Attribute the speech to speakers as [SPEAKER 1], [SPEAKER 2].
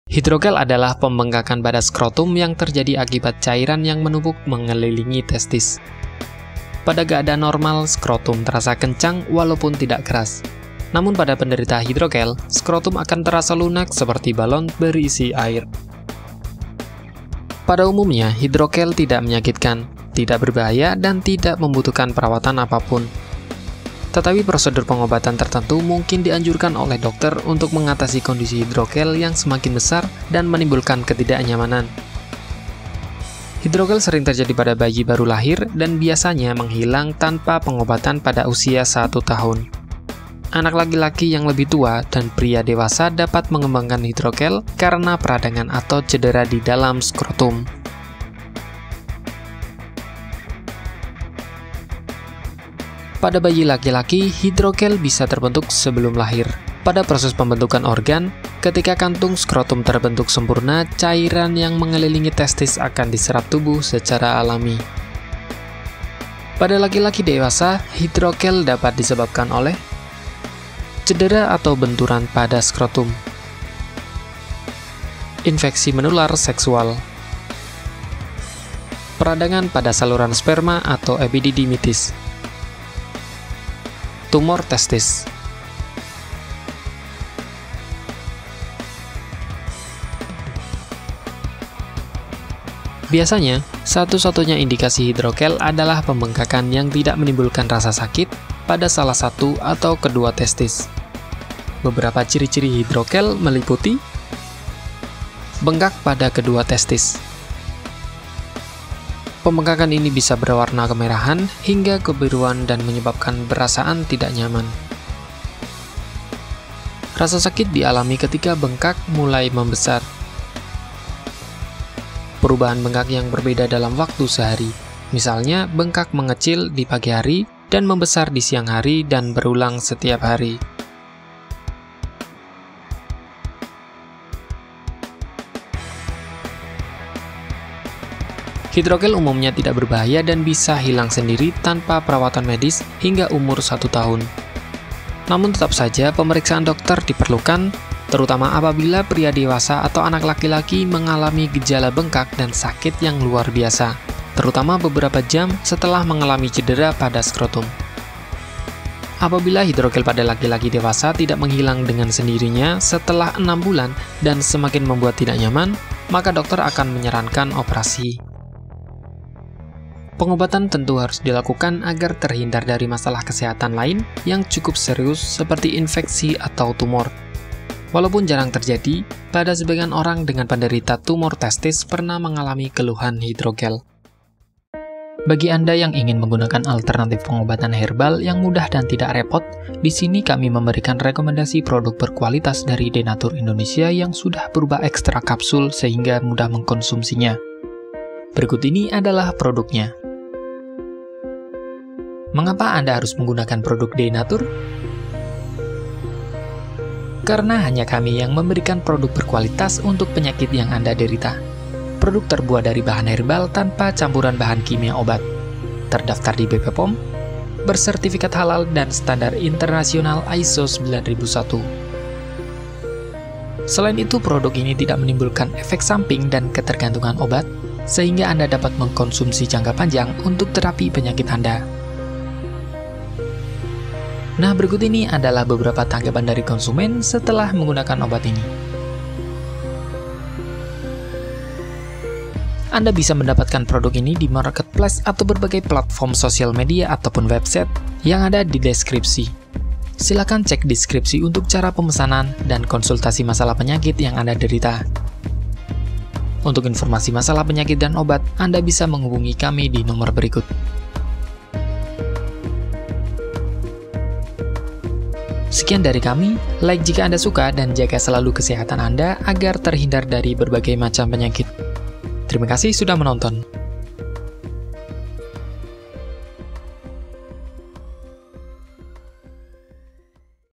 [SPEAKER 1] Hidrogel adalah pembengkakan pada skrotum yang terjadi akibat cairan yang menumpuk mengelilingi testis. Pada keadaan normal, skrotum terasa kencang walaupun tidak keras. Namun pada penderita hidrogel, skrotum akan terasa lunak seperti balon berisi air. Pada umumnya, hidrogel tidak menyakitkan, tidak berbahaya, dan tidak membutuhkan perawatan apapun. Tetapi prosedur pengobatan tertentu mungkin dianjurkan oleh dokter untuk mengatasi kondisi hidrogel yang semakin besar dan menimbulkan ketidaknyamanan. Hidrogel sering terjadi pada bayi baru lahir dan biasanya menghilang tanpa pengobatan pada usia 1 tahun. Anak laki-laki yang lebih tua dan pria dewasa dapat mengembangkan hidrogel karena peradangan atau cedera di dalam skrotum. Pada bayi laki-laki, hidrogel bisa terbentuk sebelum lahir. Pada proses pembentukan organ, ketika kantung skrotum terbentuk sempurna, cairan yang mengelilingi testis akan diserap tubuh secara alami. Pada laki-laki dewasa, hidrogel dapat disebabkan oleh cedera atau benturan pada skrotum, infeksi menular seksual, peradangan pada saluran sperma atau epididymitis, tumor testis. Biasanya, satu-satunya indikasi hidrogel adalah pembengkakan yang tidak menimbulkan rasa sakit pada salah satu atau kedua testis. Beberapa ciri-ciri hidrogel meliputi bengkak pada kedua testis. Pembengkakan ini bisa berwarna kemerahan hingga kebiruan dan menyebabkan perasaan tidak nyaman. Rasa sakit dialami ketika bengkak mulai membesar. Perubahan bengkak yang berbeda dalam waktu sehari. Misalnya, bengkak mengecil di pagi hari dan membesar di siang hari dan berulang setiap hari. Hidrogel umumnya tidak berbahaya dan bisa hilang sendiri tanpa perawatan medis hingga umur 1 tahun. Namun tetap saja pemeriksaan dokter diperlukan, terutama apabila pria dewasa atau anak laki-laki mengalami gejala bengkak dan sakit yang luar biasa, terutama beberapa jam setelah mengalami cedera pada skrotum. Apabila hidrogel pada laki-laki dewasa tidak menghilang dengan sendirinya setelah 6 bulan dan semakin membuat tidak nyaman, maka dokter akan menyarankan operasi. Pengobatan tentu harus dilakukan agar terhindar dari masalah kesehatan lain yang cukup serius seperti infeksi atau tumor. Walaupun jarang terjadi, pada sebagian orang dengan penderita tumor testis pernah mengalami keluhan hidrogel. Bagi Anda yang ingin menggunakan alternatif pengobatan herbal yang mudah dan tidak repot, di sini kami memberikan rekomendasi produk berkualitas dari Denatur Indonesia yang sudah berubah ekstrak kapsul sehingga mudah mengkonsumsinya. Berikut ini adalah produknya. Mengapa Anda harus menggunakan produk Denatur? Karena hanya kami yang memberikan produk berkualitas untuk penyakit yang Anda derita. Produk terbuat dari bahan herbal tanpa campuran bahan kimia obat. Terdaftar di BP POM, bersertifikat halal dan standar internasional ISO 9001. Selain itu, produk ini tidak menimbulkan efek samping dan ketergantungan obat, sehingga Anda dapat mengkonsumsi jangka panjang untuk terapi penyakit Anda. Nah, berikut ini adalah beberapa tanggapan dari konsumen setelah menggunakan obat ini. Anda bisa mendapatkan produk ini di marketplace atau berbagai platform sosial media ataupun website yang ada di deskripsi. Silakan cek deskripsi untuk cara pemesanan dan konsultasi masalah penyakit yang Anda derita. Untuk informasi masalah penyakit dan obat, Anda bisa menghubungi kami di nomor berikut. Sekian dari kami, like jika Anda suka dan jaga selalu kesehatan Anda agar terhindar dari berbagai macam penyakit. Terima kasih sudah menonton.